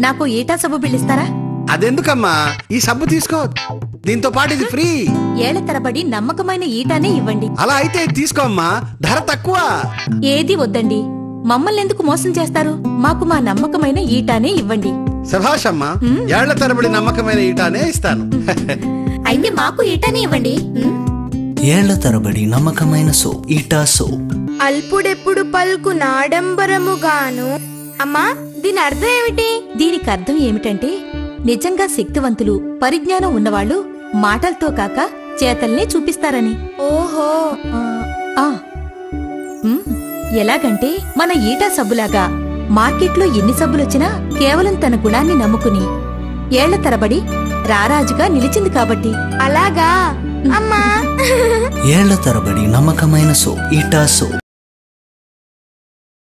నాకు ఈటా సబ్బు బిళ్ళిస్తారా? అదెందుకమ్మా, ఈ సబ్బు తీసుకో, దీంతో పాటు ఇది ఫ్రీ. ఏళ్ల తరబడి నమ్మకమైన ఈటానే ఇవ్వండి. అలా అయితే తీసుకో అమ్మా, ధర తక్కువ. ఏది వద్దండి, మమ్మల్ని ఎందుకు మోసం చేస్తారు? మాకు మా నమ్మకమైన ఈటానే ఇవ్వండి. శభాష్ అమ్మా, ఏళ్ల తరబడి నమ్మకమైన ఈటానే ఇస్తాను. అయితే మాకు ఈటానే ఇవ్వండి. ఏళ్ల తరబడి నమ్మకమైన సోప్ ఈటా సోప్. అల్పుడెప్పుడు పలుకు నాడంబరముగాను. అమ్మా, దీని అర్థం ఏమిటి? దీనికి అర్థం ఏమిటంటే, నిజంగా శక్తివంతులు, పరిజ్ఞానం ఉన్నవాళ్లు మాటలతో కాక చేతల్నే చూపిస్తారని. ఓహో. ఎలాగంటే మన ఈటా సబ్బులాగా మార్కెట్లో ఎన్ని సబ్బులొచ్చినా కేవలం తన గుణాన్ని నమ్ముకుని ఏళ్ల తరబడి రారాజుగా నిలిచింది కాబట్టి. అలాగా అమ్మా. ఏళ్ల తరబడి నమ్మకమైన సోప్ ఈటా సోప్.